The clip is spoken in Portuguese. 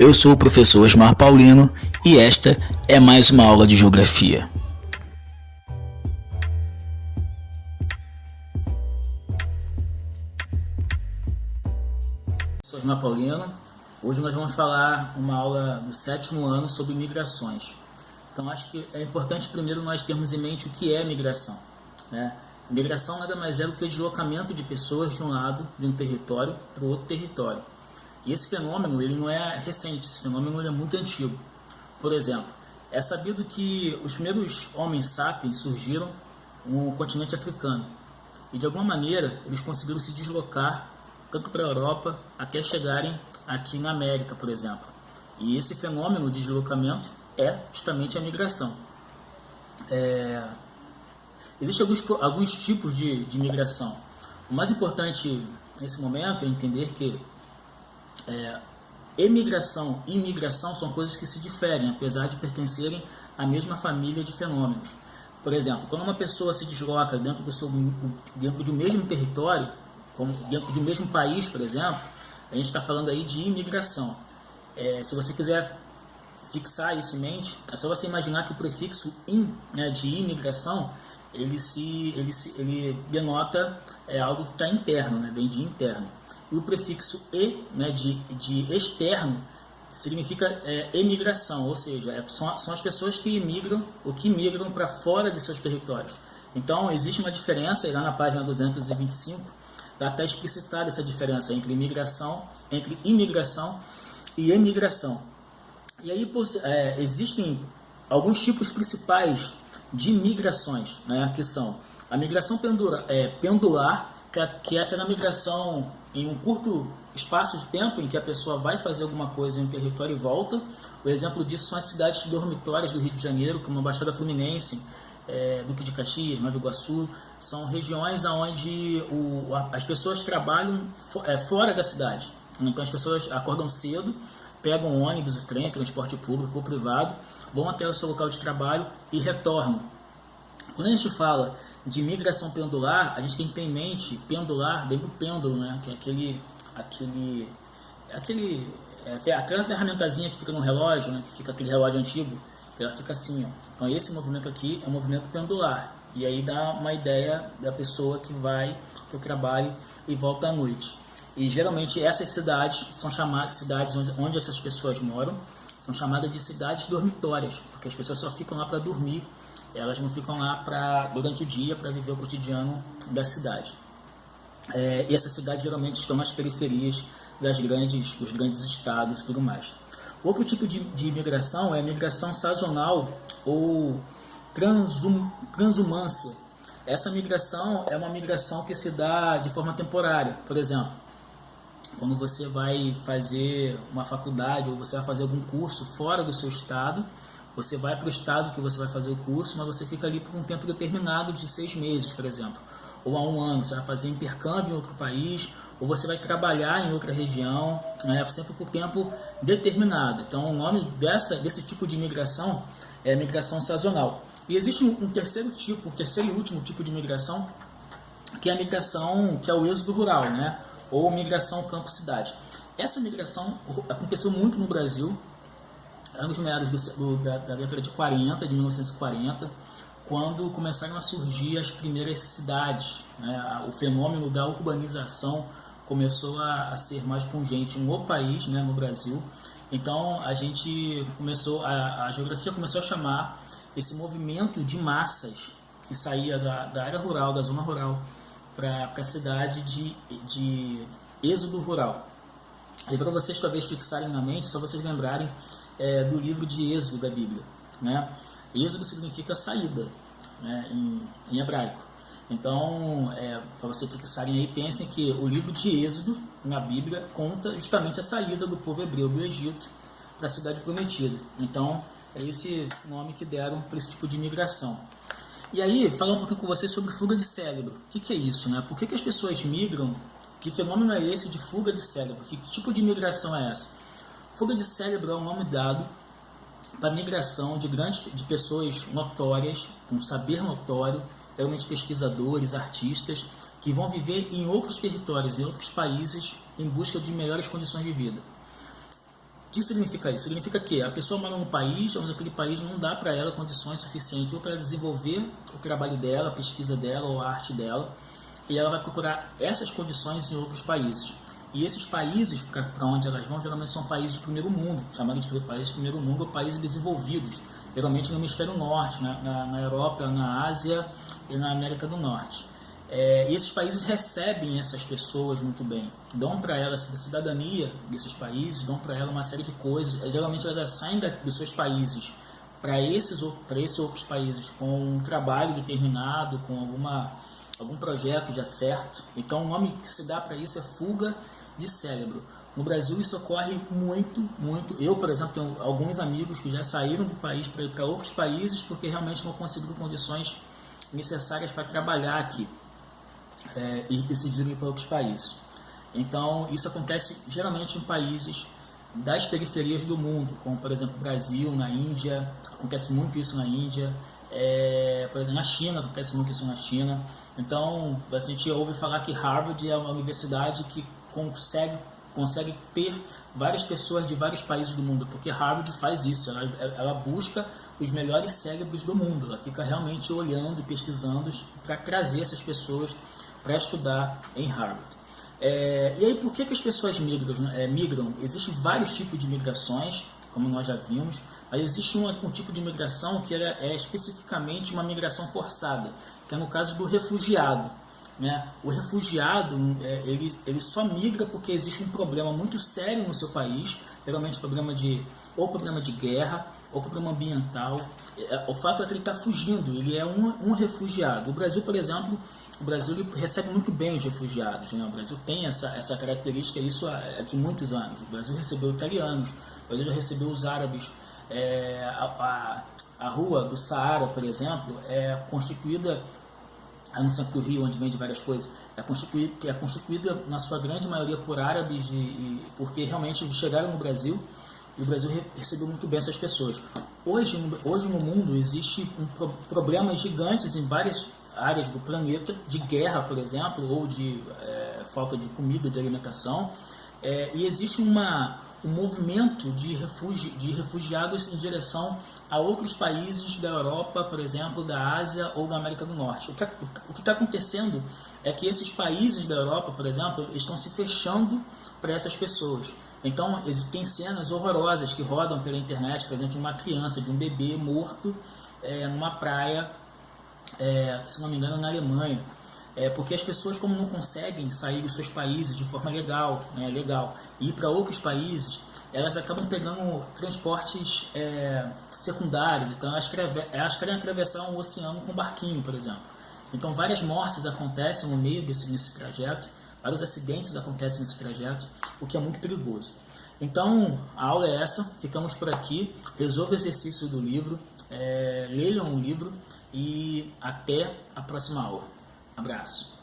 Eu sou o professor Osmar Paulino e esta é mais uma aula de Geografia. Sou Osmar Paulino. Hoje nós vamos falar uma aula do 7º ano sobre migrações. Então acho que é importante primeiro nós termos em mente o que é migração, né? Migração nada mais é do que o deslocamento de pessoas de um lado de um território para o outro território. E esse fenômeno ele não é recente, esse fenômeno ele é muito antigo. Por exemplo, é sabido que os primeiros homens sapiens surgiram no continente africano. E de alguma maneira eles conseguiram se deslocar tanto para a Europa até chegarem aqui na América, por exemplo. E esse fenômeno de deslocamento é justamente a migração. Existem alguns tipos de migração. O mais importante nesse momento é entender que emigração e imigração são coisas que se diferem, apesar de pertencerem à mesma família de fenômenos. Por exemplo, quando uma pessoa se desloca dentro de um mesmo território, como dentro de um mesmo país, por exemplo, a gente está falando aí de imigração. Se você quiser fixar isso em mente, é só você imaginar que o prefixo in, né, de imigração, ele denota algo que está interno, né, vem de interno. E o prefixo e, né, de externo, significa emigração, ou seja, são as pessoas que imigram ou que migram para fora de seus territórios. Então, existe uma diferença, e lá na página 225, está explicitada essa diferença entre imigração e emigração. E aí existem alguns tipos principais de migrações, né, que são a migração pendular, que é aquela migração em um curto espaço de tempo em que a pessoa vai fazer alguma coisa em um território e volta. O exemplo disso são as cidades dormitórias do Rio de Janeiro, como a Baixada Fluminense, Duque de Caxias, Nova Iguaçu. São regiões onde as pessoas trabalham fora da cidade. Então as pessoas acordam cedo, pegam um ônibus, o trem, transporte público ou privado, vão até o seu local de trabalho e retornam. Quando a gente fala de migração pendular, a gente tem que ter em mente pendular, bem do pêndulo, né? Que é aquela ferramentazinha que fica no relógio, né? Que fica aquele relógio antigo, ela fica assim, ó. Então esse movimento aqui é um movimento pendular, e aí dá uma ideia da pessoa que vai para o trabalho e volta à noite. E geralmente essas cidades são chamadas cidades onde essas pessoas moram, são chamadas de cidades dormitórias, porque as pessoas só ficam lá para dormir, elas não ficam lá durante o dia para viver o cotidiano da cidade. E essas cidades geralmente estão nas periferias dos grandes estados e tudo mais. Outro tipo de imigração é a migração sazonal ou transumância. Essa migração é uma migração que se dá de forma temporária. Por exemplo, quando você vai fazer uma faculdade ou você vai fazer algum curso fora do seu estado, você vai para o estado que você vai fazer o curso, mas você fica ali por um tempo determinado de 6 meses, por exemplo, ou há 1 ano. Você vai fazer intercâmbio em outro país, ou você vai trabalhar em outra região, né, sempre por tempo determinado. Então, o nome desse tipo de migração é migração sazonal. E existe um terceiro e último tipo de migração, que é a migração, que é o êxodo rural, né, ou migração campo-cidade. Essa migração aconteceu muito no Brasil, nos meados da década de 1940, quando começaram a surgir as primeiras cidades, né? O fenômeno da urbanização começou a ser mais pungente no país, né, no Brasil. Então a geografia começou a chamar esse movimento de massas que saía da área rural, da zona rural, para a cidade de êxodo rural. E para vocês talvez fixarem na mente, só vocês lembrarem do livro de Êxodo da Bíblia, né? Êxodo significa saída, né, em hebraico. Então, para vocês fixarem aí, pensem que o livro de Êxodo na Bíblia conta justamente a saída do povo hebreu do Egito para a cidade prometida. Então, é esse nome que deram para esse tipo de migração. E aí, falar um pouquinho com vocês sobre fuga de cérebro. O que é isso, né? Por que as pessoas migram? Que fenômeno é esse de fuga de cérebro? Que tipo de migração é essa? Fuga de cérebro é um nome dado para a migração de pessoas notórias, com saber notório, realmente pesquisadores, artistas, que vão viver em outros territórios, em outros países, em busca de melhores condições de vida. que significa isso? Significa que a pessoa mora num país onde aquele país não dá para ela condições suficientes ou para desenvolver o trabalho dela, a pesquisa dela ou a arte dela, e ela vai procurar essas condições em outros países. E esses países para onde elas vão geralmente são países de primeiro mundo, chamados de países de primeiro mundo ou países desenvolvidos, geralmente no hemisfério norte, na Europa, na Ásia e na América do Norte. E esses países recebem essas pessoas muito bem, dão para elas a cidadania desses países, dão para elas uma série de coisas. Geralmente elas saem dos seus países para esses outros países com um trabalho determinado, com algum projeto já certo. Então o nome que se dá para isso é fuga de cérebro. No Brasil isso ocorre muito, muito. Eu, por exemplo, tenho alguns amigos que já saíram do país para ir para outros países porque realmente não conseguiram condições necessárias para trabalhar aqui. E decidiram ir para outros países. Então, isso acontece geralmente em países das periferias do mundo, como, por exemplo, no Brasil, na Índia, acontece muito isso na Índia, por exemplo, na China, acontece muito isso na China. Então, a gente ouve falar que Harvard é uma universidade que consegue ter várias pessoas de vários países do mundo, porque Harvard faz isso, ela busca os melhores cérebros do mundo, ela fica realmente olhando e pesquisando para trazer essas pessoas para estudar em Harvard. E aí, por que as pessoas migram? Existem vários tipos de migrações, como nós já vimos, mas existe um tipo de migração que é especificamente uma migração forçada, que é no caso do refugiado. Né? O refugiado ele só migra porque existe um problema muito sério no seu país, geralmente problema de guerra, ou problema ambiental. O fato é que ele está fugindo, ele é um refugiado. O Brasil, por exemplo, ele recebe muito bem os refugiados. Né? O Brasil tem essa característica, isso é de muitos anos. O Brasil recebeu italianos, o Brasil já recebeu os árabes. A rua do Saara, por exemplo, é constituída, no centro do Rio, onde vende várias coisas, é constituída na sua grande maioria por árabes, porque realmente chegaram no Brasil e o Brasil recebeu muito bem essas pessoas. Hoje no mundo existe problemas gigantes em várias áreas do planeta, de guerra, por exemplo, ou de falta de comida, de alimentação, e existe um movimento de refugiados em direção a outros países da Europa, por exemplo, da Ásia ou da América do Norte. O que está acontecendo é que esses países da Europa, por exemplo, estão se fechando para essas pessoas. Então, existem cenas horrorosas que rodam pela internet, por exemplo, de uma criança, de um bebê morto numa praia, se não me engano, na Alemanha. Porque as pessoas, como não conseguem sair dos seus países de forma legal e ir para outros países, elas acabam pegando transportes secundários. Então elas querem atravessar um oceano com um barquinho, por exemplo. Então várias mortes acontecem no meio nesse trajeto, vários acidentes acontecem nesse trajeto, o que é muito perigoso. Então a aula é essa, ficamos por aqui. Resolva o exercício do livro, leiam o livro e até a próxima aula. Abraço.